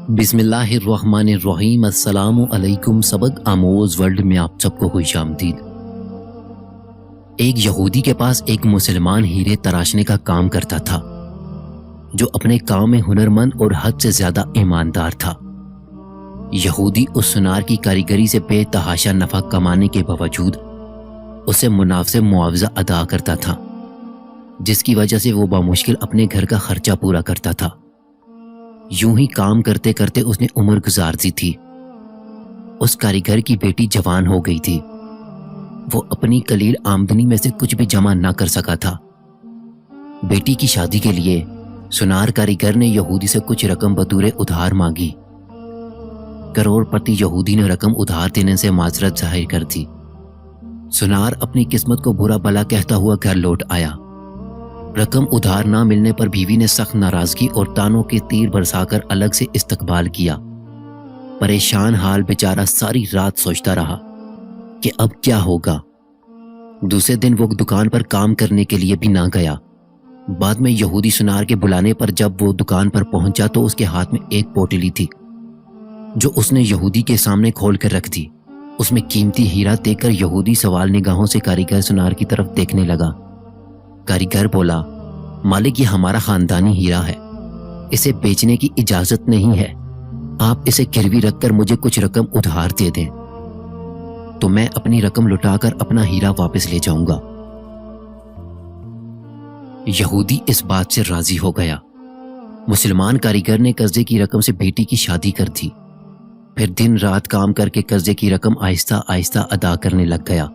بسم اللہ الرحمن الرحیم۔ السلام علیکم۔ سبق آموز ورلڈ میں آپ سب کو خوش آمدید۔ ایک یہودی کے پاس ایک مسلمان ہیرے تراشنے کا کام کرتا تھا جو اپنے کام میں ہنرمند اور حد سے زیادہ ایماندار تھا۔ یہودی اس سنار کی کاریگری سے بے تحاشا نفع کمانے کے باوجود اسے مناسب معاوضہ ادا کرتا تھا، جس کی وجہ سے وہ بامشکل اپنے گھر کا خرچہ پورا کرتا تھا۔ یوں ہی کام کرتے کرتے اس نے عمر گزار دی تھی۔ اس کاریگر کی بیٹی جوان ہو گئی تھی۔ وہ اپنی قلیل آمدنی میں سے کچھ بھی جمع نہ کر سکا تھا۔ بیٹی کی شادی کے لیے سنار کاریگر نے یہودی سے کچھ رقم بطور ادھار مانگی۔ کروڑ پتی یہودی نے رقم ادھار دینے سے معذرت ظاہر کر دی۔ سنار اپنی قسمت کو برا بھلا کہتا ہوا گھر لوٹ آیا۔ رقم ادھار نہ ملنے پر بیوی نے سخت ناراضگی اور تانوں کے تیر برسا کر الگ سے استقبال کیا۔ پریشان حال بیچارہ ساری رات سوچتا رہا کہ اب کیا ہوگا۔ دوسرے دن وہ دکان پر کام کرنے کے لیے بھی نہ گیا۔ بعد میں یہودی سنار کے بلانے پر جب وہ دکان پر پہنچا تو اس کے ہاتھ میں ایک پوٹلی تھی جو اس نے یہودی کے سامنے کھول کر رکھ دی۔ اس میں قیمتی ہیرا دیکھ کر یہودی سوال نگاہوں سے کاریگر سنار کی طرف دیکھنے لگا۔ کاریگر بولا، مالک یہ ہمارا خاندانی ہیرا ہے، اسے بیچنے کی اجازت نہیں ہے۔ آپ اسے گروی رکھ کر مجھے کچھ رقم ادھار دے دیں تو میں اپنی رقم لٹا کر اپنا ہیرا واپس لے جاؤں گا۔ یہودی اس بات سے راضی ہو گیا۔ مسلمان کاریگر نے قرضے کی رقم سے بیٹی کی شادی کر دی، پھر دن رات کام کر کے قرضے کی رقم آہستہ آہستہ ادا کرنے لگ گیا۔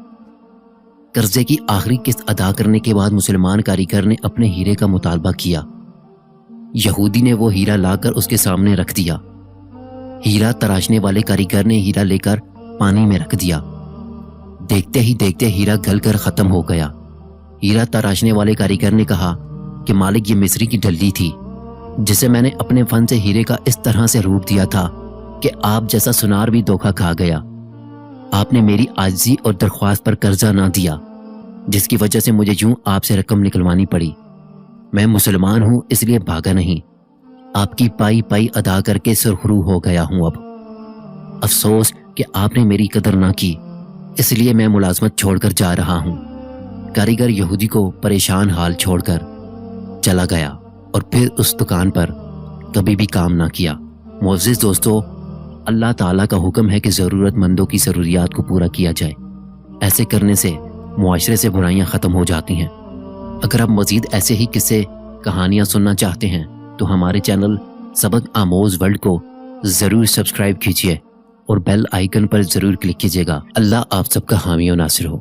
قرضے کی آخری قسط ادا کرنے کے بعد مسلمان کاریگر نے اپنے ہیرے کا مطالبہ کیا۔ یہودی نے وہ ہیرا لا کر اس کے سامنے رکھ دیا۔ ہیرا تراشنے والے کاریگر نے ہیرا لے کر پانی میں رکھ دیا۔ دیکھتے ہی دیکھتے ہیرا گل کر ختم ہو گیا۔ ہیرا تراشنے والے کاریگر نے کہا کہ مالک یہ مصری کی ڈلی تھی جسے میں نے اپنے فن سے ہیرے کا اس طرح سے روپ دیا تھا کہ آپ جیسا سنار بھی دھوکہ کھا گیا۔ آپ نے میری عاجزی اور درخواست پر قرضہ نہ دیا، جس کی وجہ سے مجھے یوں آپ سے رقم نکلوانی پڑی۔ میں مسلمان ہوں اس لیے بھاگا نہیں، آپ کی پائی پائی ادا کر کے سرخرو ہو گیا ہوں۔ اب افسوس کہ آپ نے میری قدر نہ کی، اس لیے میں ملازمت چھوڑ کر جا رہا ہوں۔ کاریگر یہودی کو پریشان حال چھوڑ کر چلا گیا اور پھر اس دکان پر کبھی بھی کام نہ کیا۔ معزز دوستو، اللہ تعالیٰ کا حکم ہے کہ ضرورت مندوں کی ضروریات کو پورا کیا جائے۔ ایسے کرنے سے معاشرے سے برائیاں ختم ہو جاتی ہیں۔ اگر آپ مزید ایسے ہی قصے کہانیاں سننا چاہتے ہیں تو ہمارے چینل سبق آموز ورلڈ کو ضرور سبسکرائب کیجیے اور بیل آئیکن پر ضرور کلک کیجیے گا۔ اللہ آپ سب کا حامی و ناصر ہو۔